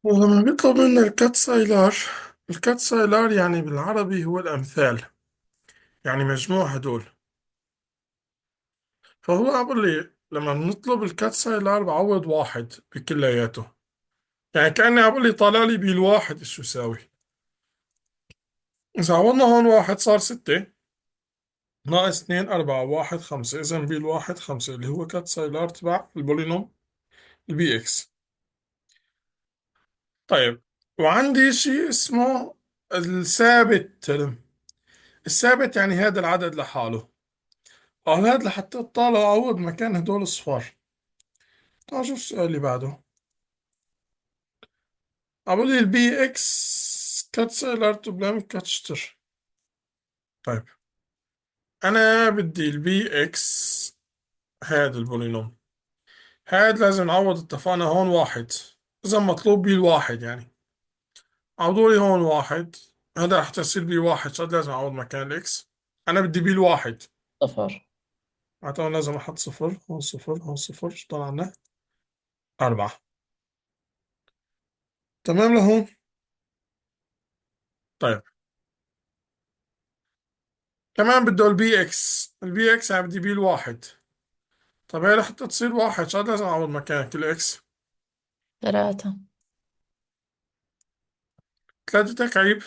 ولما بيطلب منا الكات سايلار، الكات سايلار يعني بالعربي هو الأمثال، يعني مجموع هدول. فهو عبر لي لما بنطلب الكات سايلار بعوض واحد بكلياته، يعني كأني عبر لي طالع لي بالواحد إيش يساوي. إذا عوضنا هون واحد صار ستة، ناقص اثنين أربعة، واحد خمسة، إذا بالواحد خمسة اللي هو كات سايلار تبع البولينوم البي إكس. طيب، وعندي شيء اسمه الثابت. الثابت يعني هذا العدد لحاله. هذا لحتى اطلع اعوض مكان هدول الصفار. تعال شوف السؤال اللي بعده. عبود لي البي اكس كاتسيلر تبلم كاتشتر. طيب، انا بدي البي اكس، هذا البولينوم، هذا لازم نعوض. اتفقنا هون واحد، اذا مطلوب بي الواحد يعني. عوضوا لي هون واحد، هذا رح تصير بي واحد، شو لازم اعوض مكان الاكس؟ انا بدي بي الواحد. صفر. معناتها هون لازم احط صفر، هون صفر، هون صفر، شو طلع لنا؟ أربعة. تمام لهون؟ طيب، كمان بده البي اكس. البي اكس يعني بدي بي الواحد. طب هي لحتى تصير واحد شو لازم اعوض مكان كل اكس؟ ثلاثة. ثلاثة تكعيب.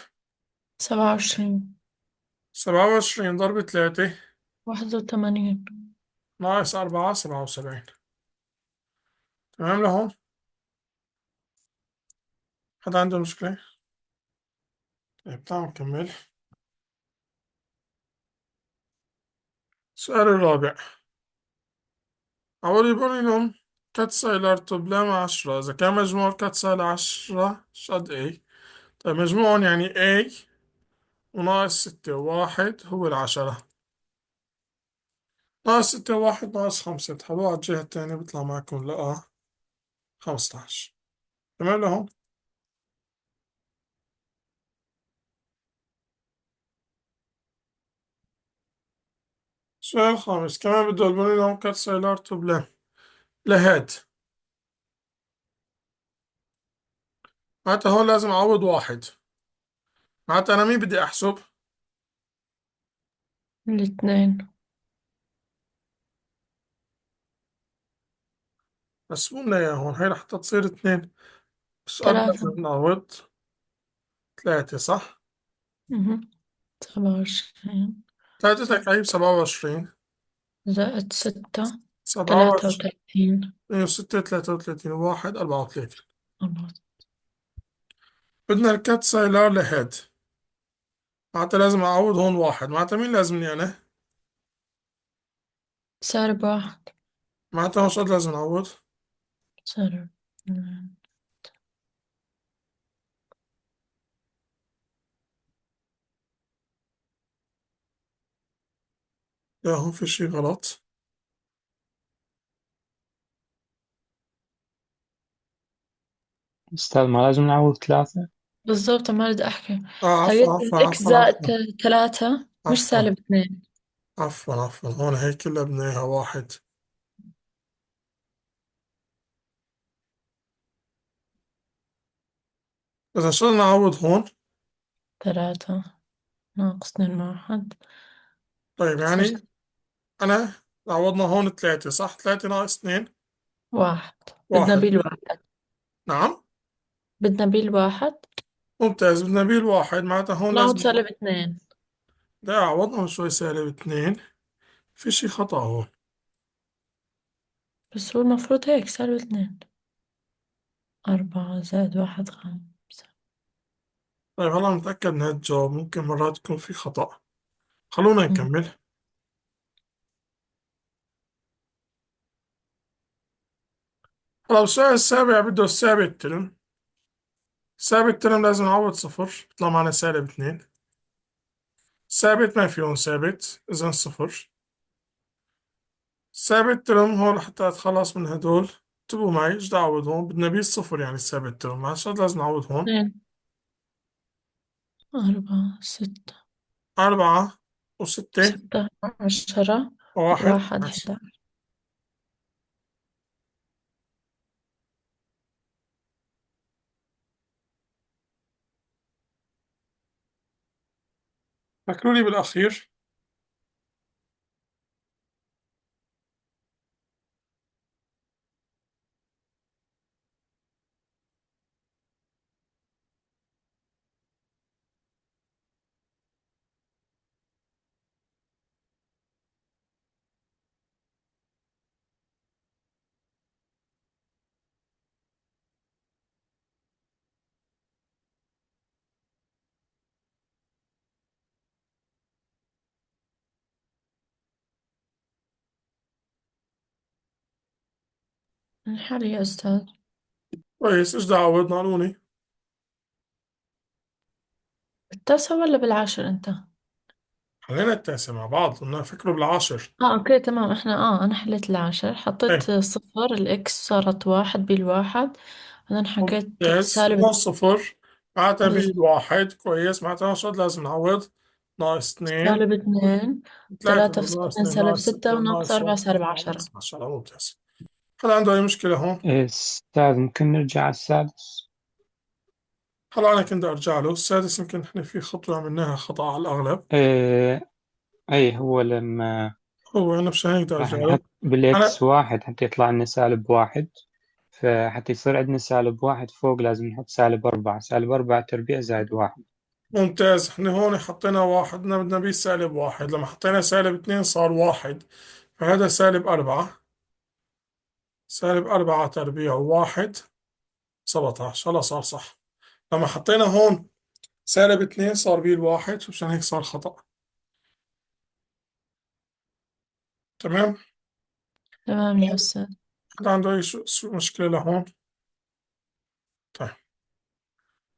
27. 27 ضرب ثلاثة 81. ناقص أربعة، 77. تمام لهون؟ حدا عنده مشكلة؟ طيب تعال نكمل. السؤال الرابع. أول بولينوم كات سايلر تبلام 10، إذا كان مجموع كات سايلر 10 شد A. طيب مجموعهم يعني A وناقص 6 وواحد هو العشرة. ناقص 6 وواحد ناقص 5، بتحلوها على الجهة التانية بيطلع معكم لقى 15. تمام لهون؟ السؤال الخامس كمان بده البولينوم كات سايلار تبلان لهاد. معناتها هون لازم أعوض واحد. معناتها أنا مين بدي أحسب؟ الاثنين. بس مو لنا إياها هون، هي رح تصير اتنين. السؤال ثلاثة. لازم نعوض ثلاثة، صح؟ مهم. 27 ثلاثة تكعيب 27. زائد 6. 27 33. وستة 33 وواحد 34. الله. بدنا الكات سايلار لهاد. معناتها لازم أعوض هون واحد. معناتها مين لازمني أنا؟ سالب واحد. معناتها هون شو قد لازم أعوض؟ سالب. اثنين. لا هون في شي غلط. أستاذ ما لازم نعوض ثلاثة. بالضبط ما بدي أحكي. عفوا حقيقة عفوا إكس عفوا زائد عفوا 3 مش عفوا سالب 2. عفوا هون هي كلها بدنا واحد. إذا شو بدنا نعوض هون؟ 3 ناقص 2 واحد. طيب صار يعني أنا عوضنا هون ثلاثة، صح؟ ثلاثة ناقص اثنين واحد. بدنا واحد. بيه الواحد. نعم. بدنا بيه الواحد. ممتاز، بدنا بيه الواحد. معناتها هون ناخد لازم سالب 2. ده عوضنا من شوي سالب اثنين. في شي خطأ هون. بس هو المفروض هيك سالب 2. 4 زائد واحد 5. طيب هلا نتأكد من هالجواب، ممكن مرات يكون في خطأ. خلونا نكمل. هلا السؤال السابع بده الثابت ترم. ثابت ترم لازم نعوض صفر، بيطلع معنا سالب اثنين. ثابت ما فيهم ثابت، إذا صفر. ثابت ترم هون لحتى أتخلص من هدول. اكتبوا معي ايش بدي أعوض هون. بدنا بيه الصفر يعني الثابت ترم، عشان لازم نعوض هون. 2. 4 6. أربعة وستة 6 10. وواحد واحد 11. 11. فكروا لي بالأخير. انحل يا أستاذ. كويس، إيش دعوة نقولوني. بالتاسع ولا بالعاشر أنت؟ خلينا التاسع مع بعض، قلنا فكروا بالعاشر. أوكي تمام. إحنا أنا حليت العاشر، حطيت إيه. صفر، الإكس صارت واحد بالواحد، بعدين حكيت ممتاز، سالب هون صفر معناتها بال- بالواحد. كويس، معناتها شو لازم نعوض؟ ناقص اثنين. سالب اثنين، ثلاثة ثلاثة في ضرب ناقص ستة اثنين سالب ناقص ستة، ستة وناقص ناقص أربعة واحد سالب عشرة. ناقص 10. ممتاز. هلا عنده أي مشكلة هون؟ أستاذ ممكن نرجع على السادس؟ هلا أنا كنت أرجع له السادس، يمكن إحنا في خطوة عملناها خطأ على الأغلب. إيه. أي هو لما هو أنا مشان هيك بدي راح أرجع له. نحط بالإكس أنا واحد حتى يطلع لنا سالب واحد، فحتى يصير عندنا سالب واحد فوق لازم نحط سالب أربعة، سالب أربعة تربيع زائد واحد. ممتاز، إحنا هون حطينا واحد، بدنا بيه سالب واحد. لما حطينا سالب اثنين صار واحد، فهذا سالب أربعة. سالب أربعة تربيع واحد 17. هلا صار صح. لما حطينا هون سالب اتنين صار بيه الواحد، وعشان هيك صار خطأ. تمام. تمام يا أستاذ. حدا عنده أي مشكلة لهون؟ طيب،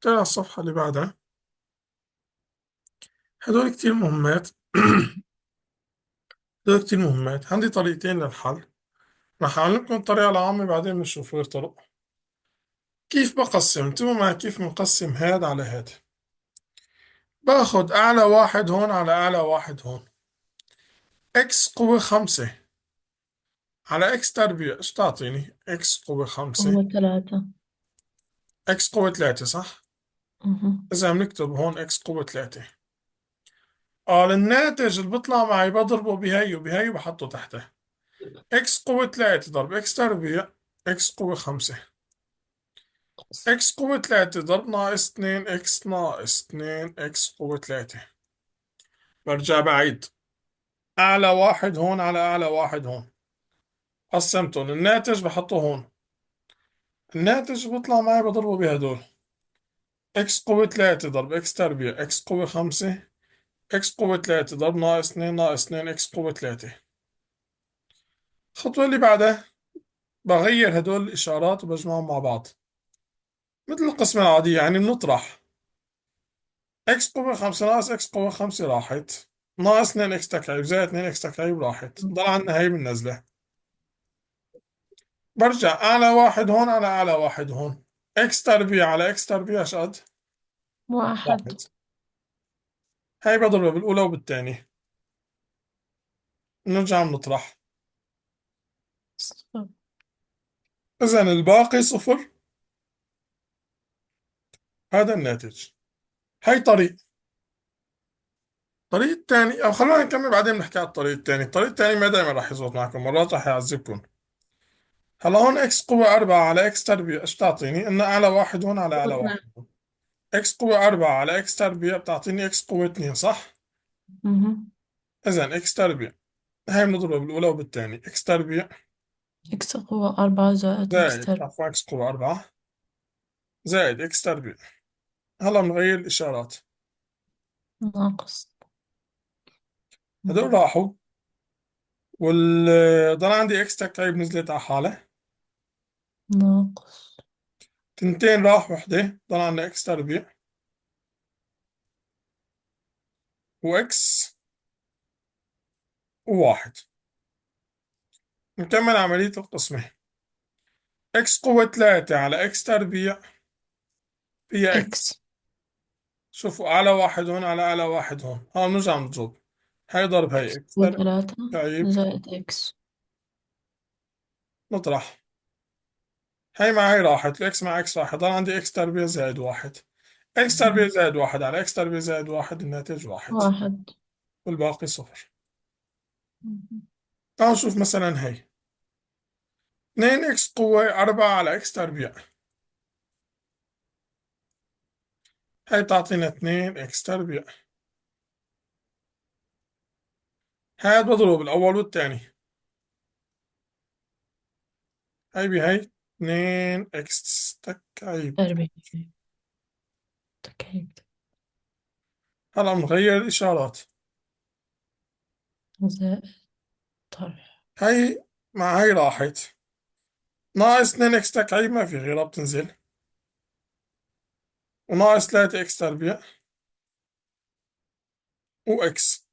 ترى الصفحة اللي بعدها. هدول كتير مهمات. هدول كتير مهمات. عندي طريقتين للحل، رح أعلمكم الطريقة العامة بعدين بنشوف غير طرق. كيف بقسم؟ انتبهوا معي كيف بنقسم هاد على هاد. باخد أعلى واحد هون على أعلى واحد هون. إكس قوة خمسة على إكس تربيع، إيش تعطيني؟ إكس قوة خمسة. هو ثلاثة. إكس قوة ثلاثة صح؟ أها. إذا بنكتب هون إكس قوة ثلاثة. الناتج اللي بيطلع معي بضربه بهي وبهي وبحطه تحته. إكس قوة ثلاثة ضرب إكس تربيع، إكس قوة خمسة. إكس قوة ثلاثة ضرب ناقص اتنين إكس ناقص اتنين إكس قوة ثلاثة. برجع بعيد، أعلى واحد هون على أعلى واحد هون. قسمتهم، الناتج بحطه هون. الناتج بيطلع معي بضربه بهدول. إكس قوة ثلاثة ضرب إكس تربيع إكس قوة خمسة، إكس قوة ثلاثة ضرب ناقص اتنين ناقص اتنين إكس قوة ثلاثة. الخطوة اللي بعدها بغير هدول الإشارات وبجمعهم مع بعض مثل القسمة العادية، يعني بنطرح. إكس قوة خمسة ناقص إكس قوة خمسة راحت، ناقص 2 إكس تكعيب زائد 2 إكس تكعيب راحت، ضل عنا هي بالنزلة. برجع أعلى واحد هون على أعلى واحد هون. إكس تربيع على إكس تربيع شقد؟ واحد. واحد. هي بضربها بالأولى وبالثانية. نرجع بنطرح. صفر. إذا الباقي صفر. هذا الناتج. هي طريق الثاني، أو خلونا نكمل بعدين نحكي على الطريق الثاني. الطريق الثاني ما دائما راح يزبط معكم، مرات راح يعذبكم. هلا هون اكس قوة 4 على اكس تربيع ايش تعطيني؟ إن أعلى واحد هون على أعلى اثنين. واحد هون. اكس قوة 4 على اكس تربيع بتعطيني اكس قوة 2 صح؟ أها. إذا اكس تربيع هاي بنضربها بالأولى وبالثاني. اكس تربيع إكس قوة أربعة زائد إكس زائد، تربيع عفوا اكس قوة 4 زائد اكس تربيع. هلا بنغير الإشارات. ناقص. هدول راحوا، ضل عندي اكس تكعيب نزلت على حالة. ناقص. تنتين راح وحدة، ضل عندنا اكس تربيع واكس وواحد. نكمل عملية القسمة. اكس قوة 3 على اكس تربيع هي اكس. إكس. شوفوا أعلى واحد هون على أعلى واحد هون، ها بنرجع نضرب. هي ضرب هي إكس اكس قوة ثلاثة تربيع. زائد إكس. نطرح. هي مع هي راحت، الاكس مع اكس راحت، ضل عندي اكس تربيع زائد واحد. إكس تربيع زائد واحد على إكس تربيع زائد واحد الناتج واحد، واحد. والباقي صفر. تعالوا نشوف مثلا هي 2 إكس قوة 4 على إكس تربيع، هي تعطينا 2 إكس تربيع. هاد بضرب الأول والثاني، هي بهي 2 إكس تكعيب. تربيع. تكعيب. هلا بنغير الإشارات. زائد طرح. هي مع هي راحت، ناقص 2 إكس تكعيب ما في غيرها بتنزل، وناقص 3 إكس تربيع وإكس.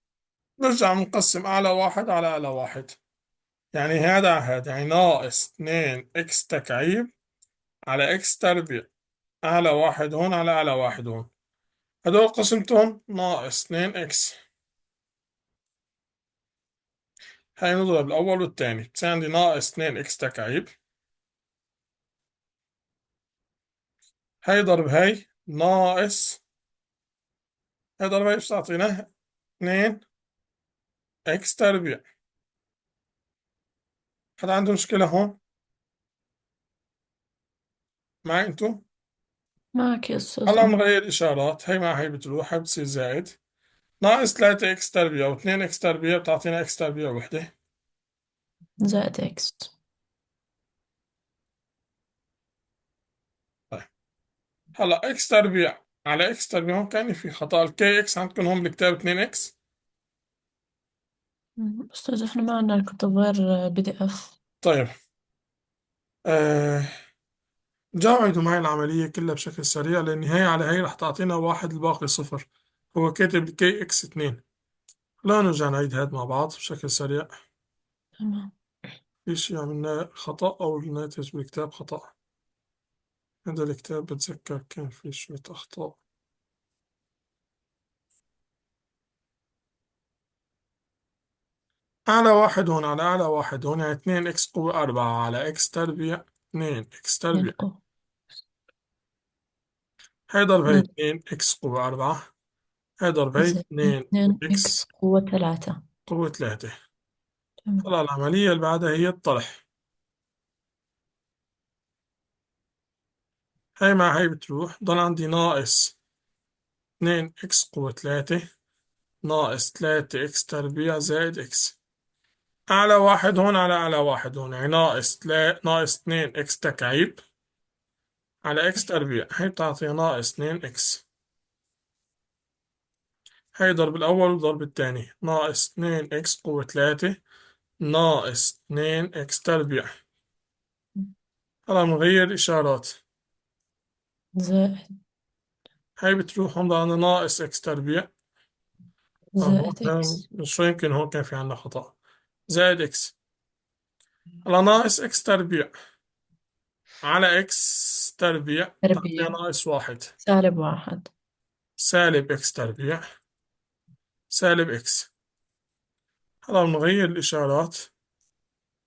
نرجع بنقسم أعلى واحد على أعلى واحد، يعني هذا على هذا، يعني ناقص 2 إكس تكعيب على إكس تربيع، أعلى واحد هون على أعلى واحد هون، هدول قسمتهم ناقص 2 إكس. هاي نضرب الأول والثاني، بتصير عندي ناقص 2 إكس تكعيب، هاي ضرب هاي ناقص، هاي ضرب هاي بتعطينا 2 إكس تربيع. حد عنده مشكلة هون معي انتو؟ معك يا أستاذ هلا بنغير إشارات، هاي مع هاي بتروح، هاي بتصير زائد، ناقص 3 إكس تربيع و2 إكس تربيع بتعطينا إكس تربيع وحدة. زائد إكس. طيب هلا إكس تربيع على إكس تربيع، هون كان في خطأ، الكي إكس عندكم هون بالكتاب 2 إكس. أستاذ إحنا ما عندنا الكتب غير PDF. طيب آه جاوبوا معي العملية كلها بشكل سريع، لأن هي على هي رح تعطينا واحد الباقي صفر. هو كاتب كي إكس 2. لا نرجع نعيد هاد مع بعض بشكل سريع. تمام. في شيء عملناه خطأ أو الناتج بالكتاب خطأ. هذا الكتاب بتذكر كان فيه شوية أخطاء. أعلى واحد هون على أعلى واحد هون، يعني 2 إكس قوة 4 على إكس تربيع 2 إكس تربيع، ينقو. هيضرب هي 2 إكس قوة 4، هيضرب هي زائد 2 2 إكس إكس قوة 3. قوة 3. تمام. هلا العملية اللي بعدها هي الطرح، هي مع هي بتروح، ضل عندي ناقص 2 إكس قوة 3 ناقص 3 إكس تربيع زائد إكس. أعلى واحد هون على أعلى واحد هون، يعني ناقص 2 إكس تكعيب على إكس تربيع، هي بتعطي ناقص 2 إكس. هي ضرب الأول وضرب الثاني، ناقص 2 إكس قوة 3 ناقص 2 إكس تربيع. هلا بنغير إشارات، زائد. هي بتروح هون عندنا ناقص إكس تربيع. هون زائد إكس. شو يمكن هون كان في عندنا خطأ، زائد إكس. هلا ناقص إكس تربيع على إكس تربيع تعطينا تربيع. ناقص واحد، سالب واحد. سالب إكس تربيع سالب إكس. هلا بنغير الإشارات،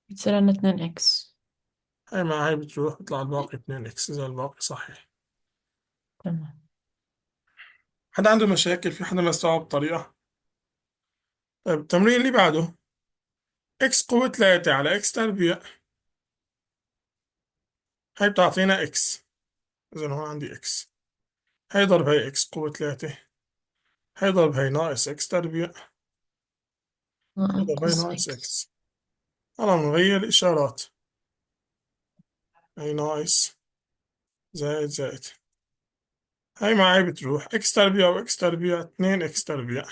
بتصير عندنا 2 إكس. هاي مع هاي بتروح بيطلع الباقي 2 إكس إذا الباقي صحيح. تمام. حد عنده مشاكل؟ في حدا ما استوعب الطريقة؟ طيب التمرين اللي بعده، إكس قوة 3 على إكس تربيع، هاي بتعطينا إكس، إذا هون عندي إكس، هاي ضرب هاي إكس قوة 3، هاي ضرب هاي ناقص إكس تربيع، هاي ضرب هاي ناقص ناقص إكس. إكس. هلا بنغير الإشارات، هاي ناقص زائد زائد، هاي معي بتروح إكس تربيع وإكس تربيع 2 إكس تربيع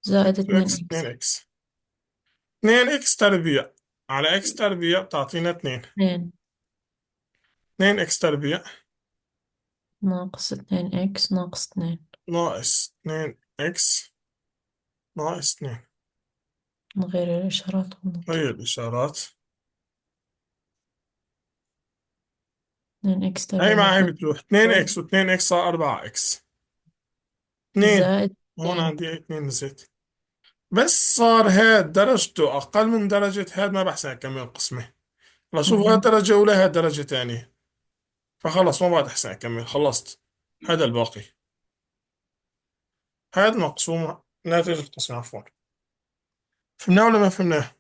زائد 2 إكس 2 إكس. إكس. 2 إكس تربيع على إكس تربيع بتعطينا 2. 2 2 إكس تربيع ناقص 2 إكس ناقص 2. ناقص 2 إكس ناقص 2. نغير الإشارات هي ونطلع. الإشارات، 2 إكس هي تربيع مع هي زائد بتروح 2 إكس و2 إكس صار 4 إكس 2. زائد هون 2. عندي 2 نزلت، بس صار هاد درجته أقل من درجة هاد ما بحسن أكمل قسمة. هلا شوف، هاد درجة أولى هاد درجة تانية، فخلص ما بعد أحسن أكمل، خلصت. هذا الباقي. هذا مقسوم ناتج القسمة، عفوا. فهمناه ولا ما فهمناه؟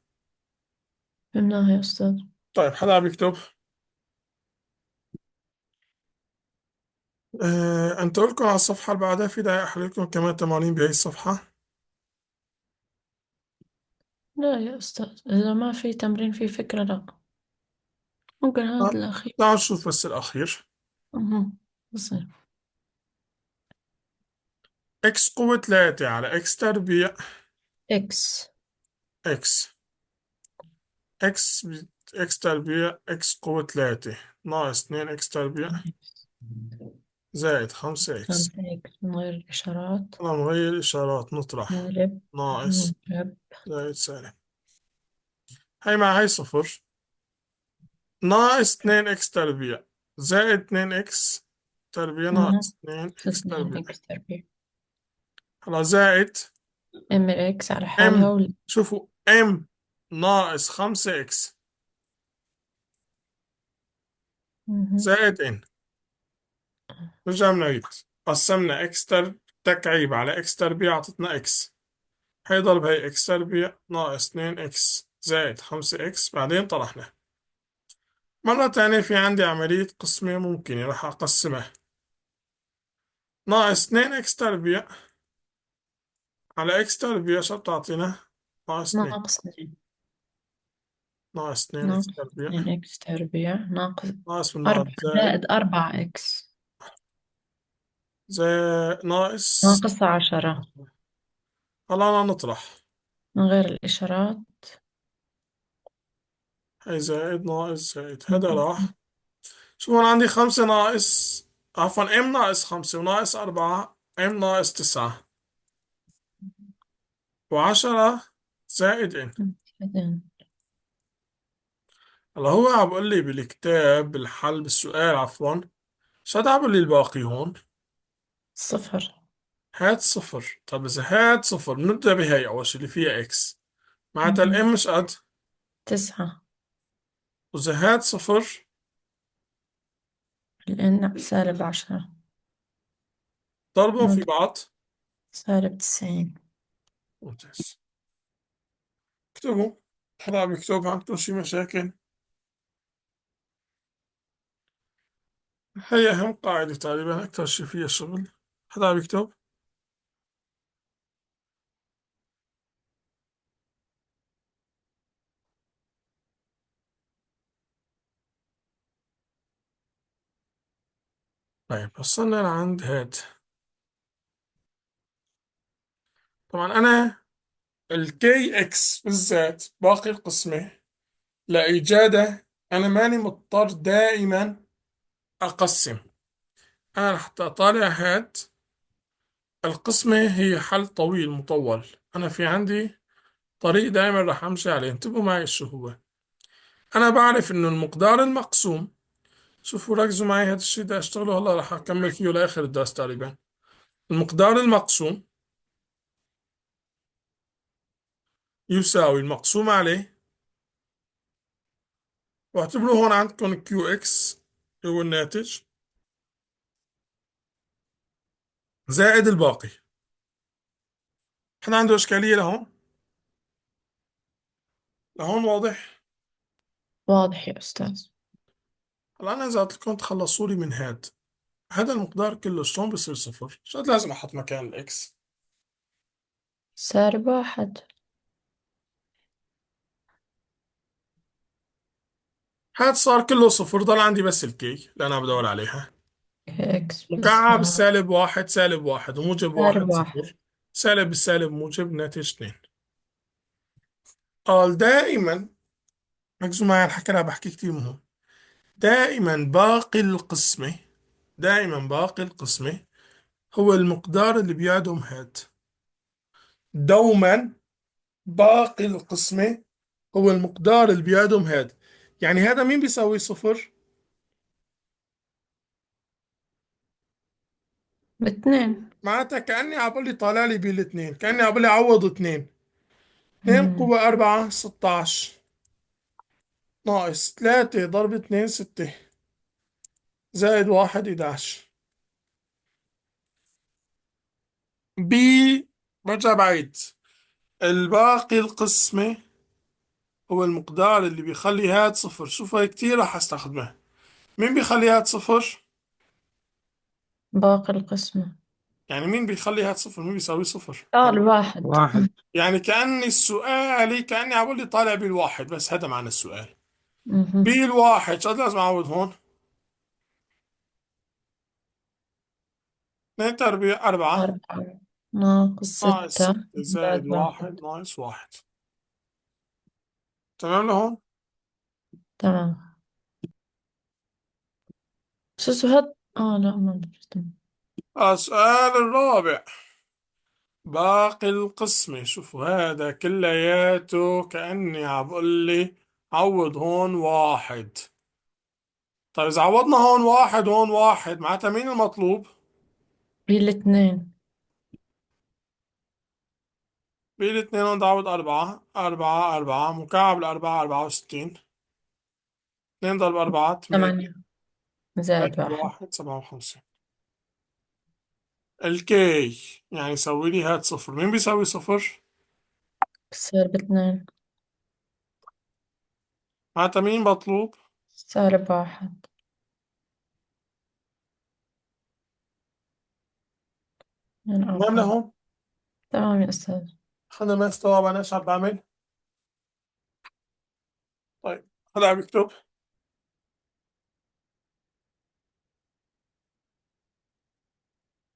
فهمناها يا أستاذ. طيب حدا عم يكتب؟ أنت لكم على الصفحة اللي بعدها، في داعي أحل لكم كمان تمارين بهي الصفحة؟ لا يا أستاذ، إذا ما في تمرين في فكرة لا. ممكن هذا الأخير. تعال نشوف بس الأخير. بصير إكس قوة 3 على إكس تربيع. إكس إكس إكس إكس تربيع إكس قوة 3 ناقص 2 إكس تربيع زائد 5 إكس. 5 إكس من غير الإشارات. أنا نغير الإشارات، نطرح. سالب ناقص موجب. زائد سالب. هاي مع هاي صفر. ناقص 2 إكس تربيع زائد 2 إكس تربيع ناقص 2 إكس 2 تربيع. إكس تربيع. هلا زائد إم الإكس على حالها ام. شوفوا ام ناقص 5 اكس زائد ان. رجع بنعيد. قسمنا اكس تكعيب على اكس تربيع، اعطتنا اكس. هيضرب هي اكس تربيع ناقص 2 اكس زائد 5 اكس، بعدين طرحنا. مرة تانية في عندي عملية قسمة ممكنة، راح أقسمها. ناقص 2 اكس تربيع على اكس تربيع شو بتعطينا؟ ناقص 2. ناقص 2. ناقص 2 اكس ناقص تربيع 2 إكس تربيع ناقص ناقص من بعض 4 زائد زائد 4 إكس ناقص. ناقص 10 هلا أنا نطرح. من غير الإشارات. هاي زائد ناقص زائد، هذا راح. شوف هون عندي 5 ناقص، عفوا ام ناقص 5 وناقص 4 ام ناقص 9 و10 زائد ان. بعدين هلا هو عم بقول لي بالكتاب بالحل بالسؤال، عفوا شو عم بقول لي الباقي هون؟ صفر. هات صفر. طب إذا هات صفر بنبدأ بهي أول شي اللي فيها إكس، معناتها الإم مش قد. 9. وإذا هات صفر لأن سالب 10 ضربهم في بعض. سالب 90. ممتاز. اكتبوا. حدا عم يكتب؟ عندكم شي مشاكل؟ هي أهم قاعدة تقريبا، أكثر شي فيها شغل. حدا عم يكتب؟ طيب وصلنا لعند هاد. طبعا أنا الكي إكس بالذات باقي القسمة لإيجاده أنا ماني مضطر دائما أقسم. أنا حتى أطالع هاد القسمة هي حل طويل مطول، أنا في عندي طريق دائما راح أمشي عليه. انتبهوا معي شو هو. أنا بعرف إنه المقدار المقسوم، شوفوا ركزوا معي، هذا الشيء ده أشتغله هلا راح أكمل فيه لآخر الدرس تقريبا. المقدار المقسوم يساوي المقسوم عليه، واعتبروا هون عندكم كيو اكس هو الناتج زائد الباقي. احنا عنده إشكالية لهون؟ لهون واضح؟ واضح يا أستاذ. هلا أنا إذا قلت لكم تخلصوا لي من هذا المقدار كله شلون بصير صفر؟ شو لازم أحط مكان الإكس؟ سالب 1. هاد صار كله صفر، ضل عندي بس الكي اللي أنا بدور عليها. إكس مكعب بتساوي السالب واحد سالب واحد وموجب سالب واحد 1. صفر. سالب بالسالب موجب ناتج 2. قال دائما، ركزوا معي على الحكي اللي بحكي كتير مهم. دائما باقي القسمة، دائما باقي القسمة هو المقدار اللي بيعدم هاد. دوما باقي القسمة هو المقدار اللي بيعدم هاد. يعني هذا مين بيساوي صفر؟ ب2. معناتها كأني عبالي طالع لي بالاثنين، كأني عبالي عوض اثنين. 2 قوة 4 16 ناقص 3 ضرب 2 6 زائد 1 11. بي، برجع بعيد. الباقي القسمة هو المقدار اللي بيخلي هاد صفر. شوف هاي كتير راح استخدمه. مين بيخلي هاد صفر؟ باقي القسمة. يعني مين بيخلي هاد صفر؟ مين بيساوي صفر؟ الواحد. واحد. يعني كأني السؤالي كأني عم بقول لي طالع بالواحد، بس هذا معنى السؤال. مهم. بالواحد شو لازم أعوض هون؟ 2 تربيع 4 4 ناقص ناقص 6 6 زائد زائد 1 1. ناقص 1. تمام لهون؟ تمام. شو هاد؟ لا ما درت. السؤال الرابع. باقي القسمة. شوفوا هذا كلياته كأني عم بقول لي عوض هون واحد. طيب إذا عوضنا هون واحد وهون واحد، معناتها مين المطلوب؟ بالاثنين. بالاثنين هون بدي أعوض 4 4 4 مكعب الأربعة 64. 2 ضرب 4 8 8 زائد زائد 1. 1 57. الكي يعني سوي لي هاد صفر. مين بيساوي صفر؟ بصير ب2. معناتها مين مطلوب؟ -1. من تمام 4. لهون؟ تمام يا أستاذ. أنا ما استوعب أنا إيش عم بعمل. طيب هلا عم بكتب.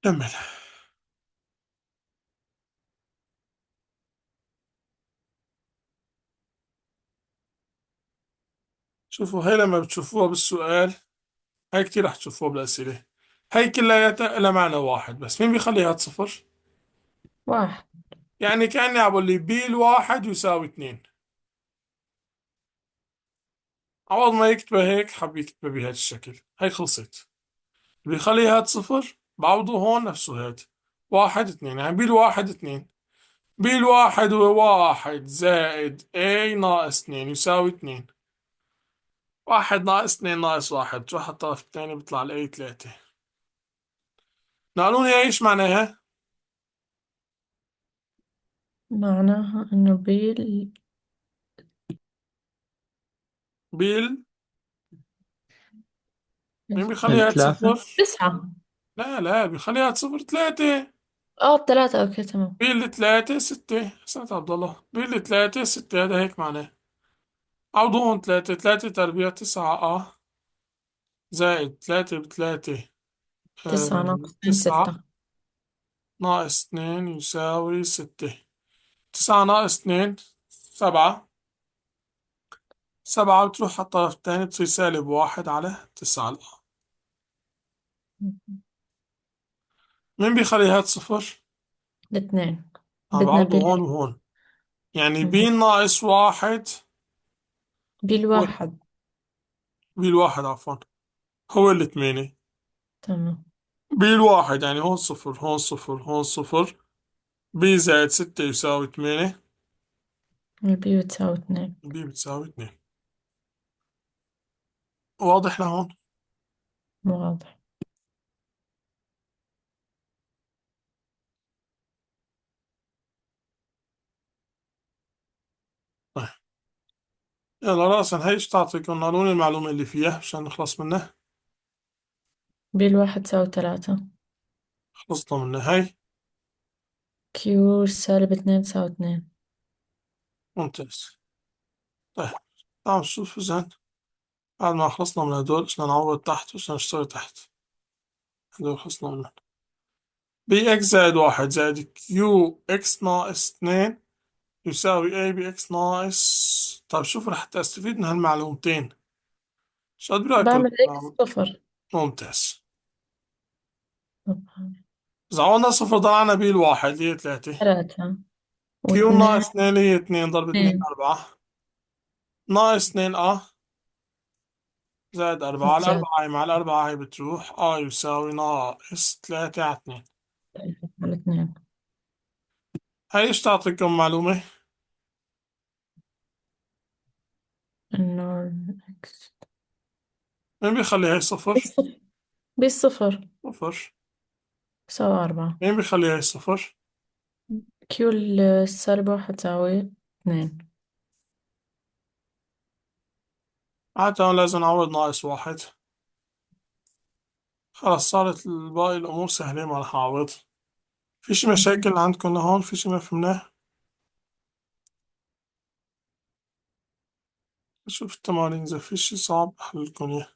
كمل. شوفوا هي لما بتشوفوها بالسؤال، هي كتير رح تشوفوها بالأسئلة. هي كلياتها لها معنى واحد، بس مين بيخليها صفر؟ 1. يعني كأني عم بقول لي بي الواحد يساوي اتنين. عوض ما يكتبها هيك حب يكتبها بهذا الشكل. هي خلصت. اللي بيخليها صفر بعوضه هون نفسه هاد. واحد اتنين، يعني بي الواحد اتنين. بي الواحد هو واحد زائد اي ناقص اتنين يساوي اتنين. واحد ناقص اتنين ناقص واحد، تروح على الطرف التاني بيطلع الاي تلاتة. نقولون هي ايش معناها؟ معناها إنه بيل. مين بيخليها الثلاثة. صفر؟ 9. لا لا، بيخليها صفر تلاتة. 3. أوكي تمام. بيل تلاتة ستة. حسنت عبد الله. بيل تلاتة ستة، هذا هيك معناه. عوضون تلاتة تلاتة تربيع 9 زائد تلاتة بتلاتة 9 ناقص 2 9 6. ناقص اتنين يساوي ستة. 9 ناقص اتنين 7. 7 بتروح على الطرف التاني بتصير سالب واحد على 9. مين بيخلي هاد صفر؟ الاثنين. عم بدنا بعوضه هون وهون. يعني مهم. بين ناقص واحد. هو بالواحد. بين واحد عفوا. هو الثمانية. تمام. بين واحد يعني هون صفر هون صفر هون صفر. بي زائد ستة يساوي 8. البي بتساوي 2. بي بتساوي 2. واضح لهون؟ واضح. طيب يلا رأسا هي ايش تعطيكم قانون المعلومة اللي فيها عشان نخلص منها. بالواحد تساوي 3. خلصنا منها هي. كيو -2 تساوي 2. ممتاز. طيب تعال نشوف إذا بعد ما خلصنا من هدول إيش بدنا نعوض تحت وإيش بدنا نشتغل تحت. هدول خلصنا منهم. بي إكس زائد واحد زائد كيو إكس ناقص 2 يساوي اي بي إكس ناقص. طيب شوف رح تستفيد من هالمعلومتين. شو قد برأيكم؟ بعمل إكس صفر. ممتاز. إذا عملنا صفر ضلعنا بي الواحد اللي هي 3. 3 كيو و2. ناقص 2 اللي هي 2 ضرب 2 2 4 ناقص 2 زائد 4 على زائد 4 هي مع الأربعة هي بتروح يساوي ناقص 3 على 2. على 2. هاي ايش تعطيكم معلومة؟ إنه إكس مين بيخلي هي صفر؟ بالصفر. بالصفر. صفر. بيساوي 4. مين بيخليها صفر؟ كيو السالب 1 تساوي 2. عادة لازم نعوض ناقص واحد. خلاص صارت باقي الأمور سهلة، ما رح أعوض. فيش مشاكل عندكم لهون؟ فيش ما فهمناه؟ شوف التمارين إذا في شي صعب أحللكم إياه.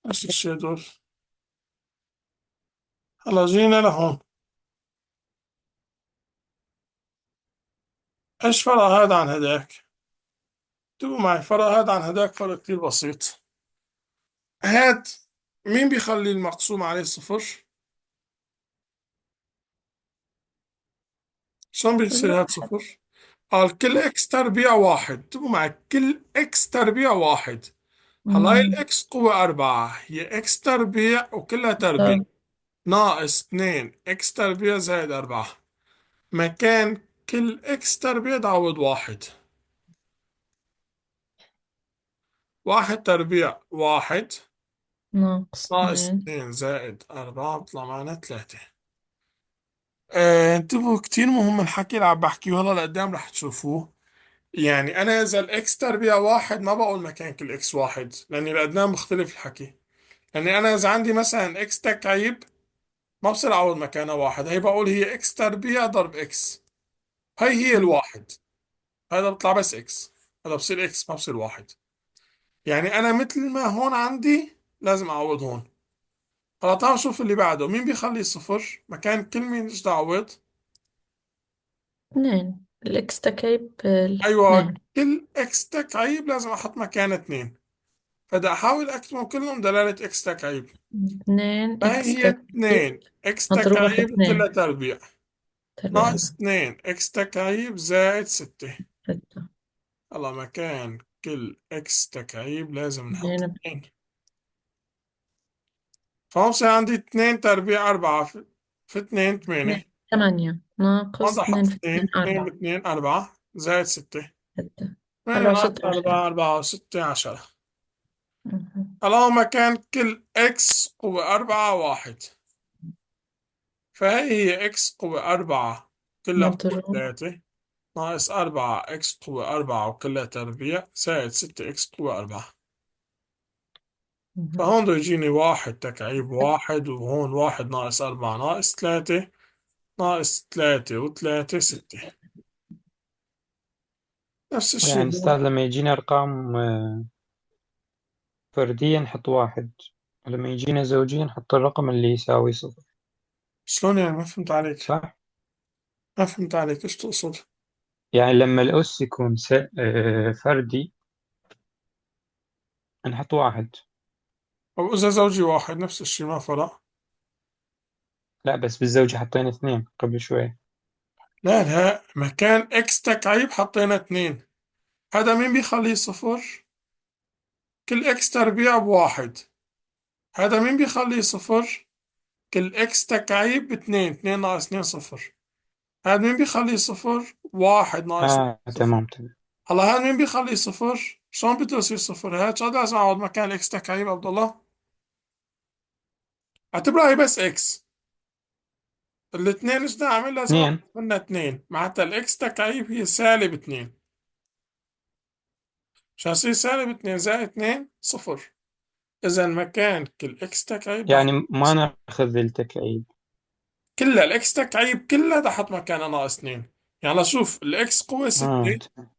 نفس الشي دول. هلا جينا لهون. إيش فرق هذا عن هداك؟ اكتبوا معي فرق هذا عن هداك، فرق كتير بسيط. هاد مين بيخلي المقسوم عليه صفر؟ شلون بيصير هاد الواحد. صفر؟ قال كل إكس تربيع واحد. اكتبوا معي كل إكس تربيع واحد. هلا هاي أمم. الإكس قوة أربعة، هي إكس تربيع وكلها تربيع، طب ناقص اتنين إكس تربيع زائد أربعة. مكان كل إكس تربيع تعوض واحد. واحد تربيع واحد ناقص ناقص 2. اتنين زائد أربعة بيطلع معنا تلاتة. انتبهوا كتير مهم الحكي اللي عم بحكيه هلا لقدام رح تشوفوه. يعني أنا إذا الإكس تربيع واحد ما بقول مكان كل إكس واحد، لأني لقدام بختلف الحكي. يعني أنا إذا عندي مثلا إكس تكعيب ما بصير أعوض مكانها واحد، هي بقول هي إكس تربيع ضرب إكس. هي الواحد. هذا بيطلع بس إكس. هذا بصير إكس ما بصير واحد. يعني أنا مثل ما هون عندي لازم أعوض هون. هلا تعال نشوف اللي بعده. مين بيخلي صفر مكان كل مين ايش تعوض؟ 2 الإكس تكعيب ايوه 2. كل اكس تكعيب لازم احط مكان اتنين، فبدي احاول اكتبهم كلهم دلالة اكس تكعيب. 2 فهي إكس هي تكعيب اتنين اكس مضروبة في تكعيب وكلها 2 تربيع، تربيع ناقص اتنين اكس تكعيب زائد ستة. 6. هلا مكان كل اكس تكعيب لازم نحط 2 اتنين. فهون بصير عندي اتنين تربيع أربعة في اتنين 2 تمانية. 8 هون بدي ناقص أحط 2 في 2 اتنين، اتنين 4. باتنين أربعة زائد ستة. 6. ثمانية 4 ناقص و6 10. أربعة، أربعة وستة عشرة. اللهم كان كل إكس قوة أربعة واحد. فهي هي إكس قوة أربعة كلها قوة مضروب. ثلاثة، ناقص أربعة إكس قوة أربعة وكلها تربيع زائد ستة إكس قوة أربعة. فهون بده يجيني واحد تكعيب واحد، وهون واحد ناقص أربعة ناقص ثلاثة، ناقص ثلاثة وثلاثة ستة. نفس يعني الشيء أستاذ هون. لما يجينا أرقام فردية نحط واحد، ولما يجينا زوجية نحط الرقم اللي يساوي صفر. شلون يعني؟ ما فهمت عليك. صح؟ ما فهمت عليك، إيش تقصد؟ يعني لما الأس يكون فردي نحط واحد. أو إذا زوجي واحد نفس الشيء ما فرق. لا بس بالزوجة حطينا اثنين قبل شوي. لا لا، مكان إكس تكعيب حطينا اتنين. هذا مين بيخليه صفر؟ كل إكس تربيع بواحد. هذا مين بيخليه صفر؟ كل إكس تكعيب باتنين، اتنين ناقص اتنين صفر. هذا مين بيخليه صفر؟ واحد ناقص صفر. تمام تمام. هلا هذا مين بيخليه صفر؟ شلون بده يصير صفر؟ هاد شو لازم أعوض مكان إكس تكعيب عبد الله؟ اعتبرها هي بس إكس. الاثنين ايش بدي أعمل؟ لازم أخذ اثنين. منها اتنين، معناتها الإكس تكعيب هي سالب اتنين. عشان يصير سالب اتنين زائد اتنين صفر. إذا مكان كل إكس تكعيب يعني بحط ما ناخذ التكعيب. كلها الإكس تكعيب كلها بحط مكانها ناقص اتنين. يعني شوف الإكس قوة ستة. تمام.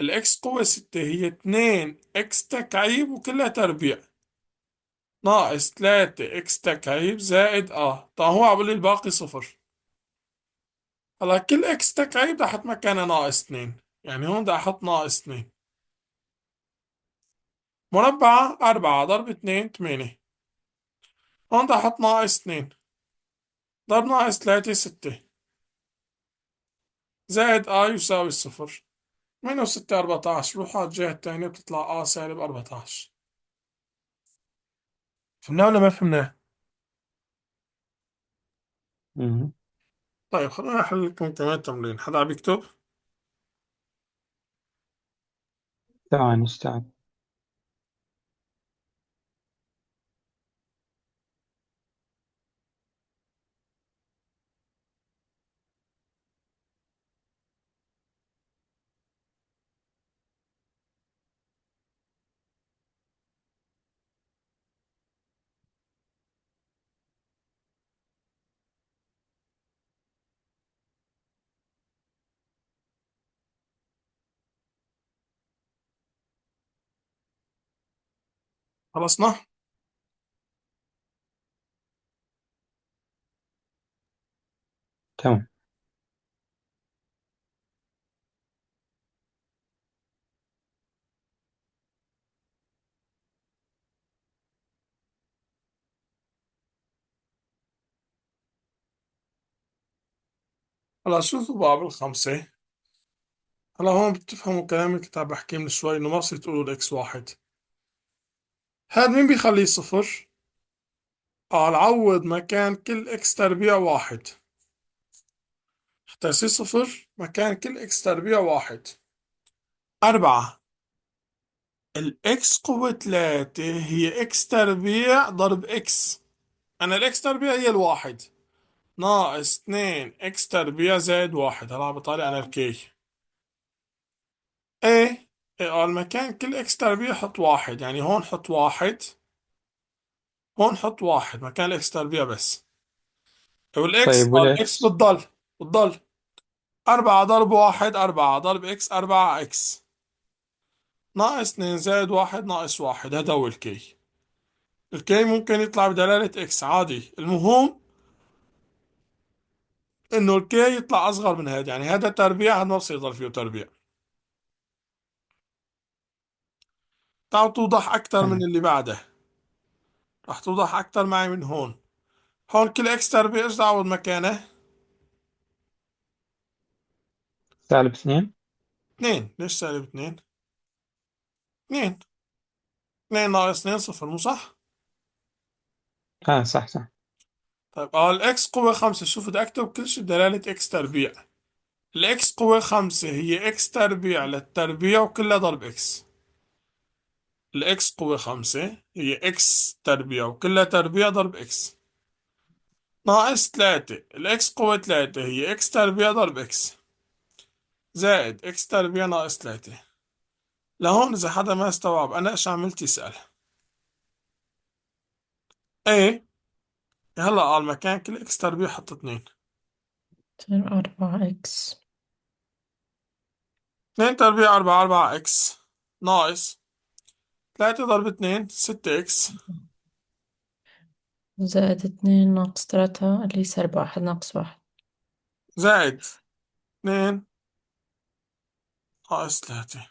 الإكس قوة ستة هي اتنين إكس تكعيب وكلها تربيع، ناقص تلاتة إكس تكعيب زائد طبعا هو عم لي الباقي صفر. هلا كل إكس تكعيب بدي أحط مكانها ناقص اتنين، يعني هون بدي أحط ناقص اتنين. مربعة أربعة ضرب اتنين تمانية. هون بدي أحط ناقص اتنين ضرب ناقص تلاتة ستة، زائد يساوي الصفر. 8 و6 14، روح على الجهة التانية بتطلع سالب 14. فهمنا ولا ما فهمنا؟ مهم. طيب خلونا نحل لكم كمان تمرين. حدا عم يكتب؟ ثواني أستاذ. خلصنا. تمام. هلا شوفوا بقى بالخمسة. هلا هون بتفهموا كلام الكتاب بحكي من شوي إنه ما بصير تقولوا الإكس واحد. هاد مين بيخليه صفر؟ نعوض مكان كل إكس تربيع واحد. حتى يصير صفر مكان كل إكس تربيع واحد. 4. الإكس قوة 3 هي إكس تربيع ضرب إكس. أنا الإكس تربيع هي الواحد ناقص 2 إكس تربيع زائد واحد. هلا بطالع أنا الكي. إيه قال مكان كل إكس تربيع حط واحد، يعني هون حط واحد، هون حط واحد مكان الإكس تربيع بس. والإكس طيب الإكس والإكس؟ بتضل 4 ضرب واحد 4 ضرب إكس 4 إكس ناقص 2 زائد واحد ناقص واحد. هذا هو الكي. الكي ممكن يطلع بدلالة إكس عادي، المهم إنه الكي يطلع أصغر من هذا، يعني هذا تربيع، هذا ما بصير يضل فيه تربيع. تعال توضح أكثر من تمام. اللي بعده. رح توضح أكثر معي من هون. هون كل إكس تربيع إيش تعوض مكانه؟ -2. 2. ليش سالب 2؟ 2. 2 ناقص 2 صفر، مو صح؟ صح صح. طيب الإكس قوة 5. شوف بدي أكتب كل شيء بدلالة إكس تربيع. الإكس قوة 5 هي إكس تربيع للتربيع وكلها ضرب إكس. الإكس قوة 5 هي إكس تربيع وكلها تربيع ضرب إكس ناقص 3. الإكس قوة 3 هي إكس تربيع ضرب إكس زائد إكس تربيع ناقص 3. لهون إذا حدا ما استوعب أنا إيش عملت يسأل. إيه هلا قال مكان كل إكس تربيع حط 2. تصير 4 إكس 2 تربيع 4 4 إكس ناقص 3 ضرب 2 6 إكس زائد 2 ناقص 3 اللي سالب 1 ناقص 1. زائد 2 ناقص 3.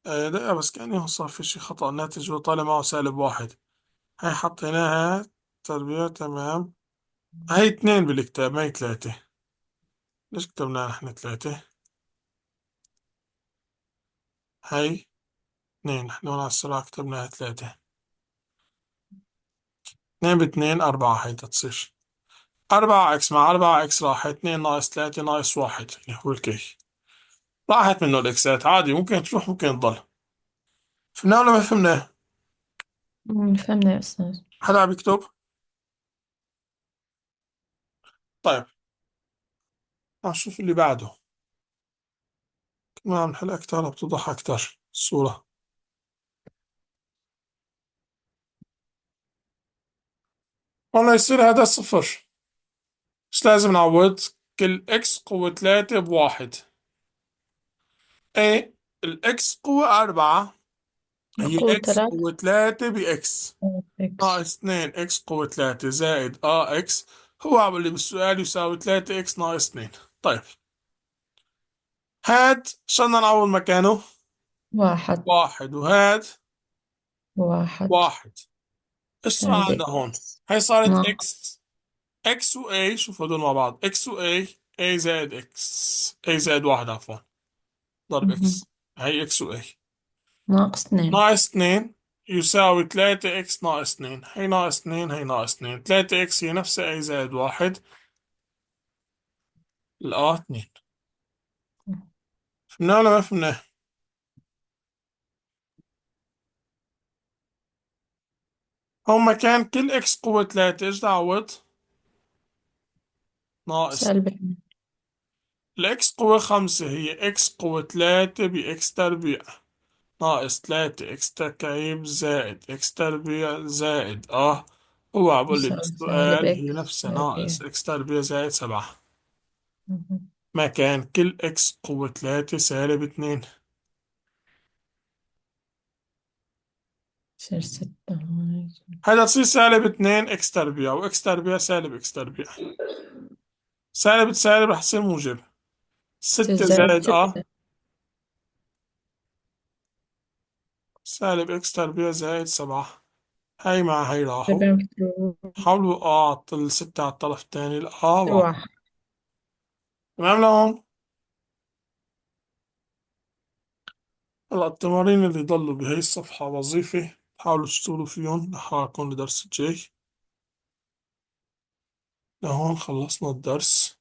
دقيقة بس كأني هون صار في شي خطأ. الناتج هو طالع معه سالب واحد. هاي حطيناها تربيع تمام. هاي 2 بالكتاب ما هي 3. ليش كتبنا نحن 3؟ هاي 2. نحن هون على السرعة كتبناها 3. 2 ب2 4. هاي تصير 4 إكس مع 4 إكس راحت 2 ناقص 3 ناقص 1 اللي هو الكي. راحت منه الإكسات عادي، ممكن تروح ممكن تضل. فهمنا ولا ما فهمنا؟ فهمنا يا أستاذ. حدا عم يكتب؟ طيب نشوف اللي بعده. ما عم نحل أكتر بتوضح أكتر الصورة. والله يصير هذا صفر. مش لازم نعوض. كل إكس قوة 3 بواحد. إيه الإكس قوة 4 هي قوة إكس 3 قوة 3 بإكس إكس. ناقص 2 إكس قوة 3 زائد إكس. هو عم اللي بالسؤال يساوي 3 إكس ناقص 2. طيب هاد شو بدنا نعوض مكانه؟ واحد. واحد. وهاد واحد واحد. إيش صار زائد عندنا هون؟ إكس هي صارت ناقص. إكس و A. شوف هدول مع بعض إكس و A زائد إكس A زائد واحد عفوا ضرب مهم. إكس. هي إكس و A -2. ناقص 2 يساوي 3 إكس ناقص 2. هي ناقص 2 هي ناقص 2. 3 إكس هي نفسها A زائد واحد 2. فهمنا ولا ما فهمنا؟ هون مكان كل إكس قوة 3 إيش تعوض؟ ناقص. -2. الإكس قوة 5 هي إكس قوة 3 بإكس تربيع ناقص 3 إكس تكعيب زائد إكس تربيع زائد هو عم بقول لي يساوي سالب بالسؤال هي إكس نفسها تربيع. ناقص إكس تربيع زائد 7. مهم. مكان كل إكس قوة 3 سالب 2. يصير 6 هون. هيدا تصير سالب 2 اكس تربيع، واكس تربيع سالب اكس تربيع. سالب سالب رح تصير موجب. يصير 6 زائد زائد 6. سالب اكس تربيع زائد 7. هاي مع هاي راحوا. 7 كتير. حاولوا الستة على الطرف الثاني. واحد. واحد. تمام لهم. هلا التمارين اللي ضلوا بهي الصفحة وظيفة، حاولوا تشتغلوا فيهم لحالكم لدرس الجاي. لهون خلصنا الدرس.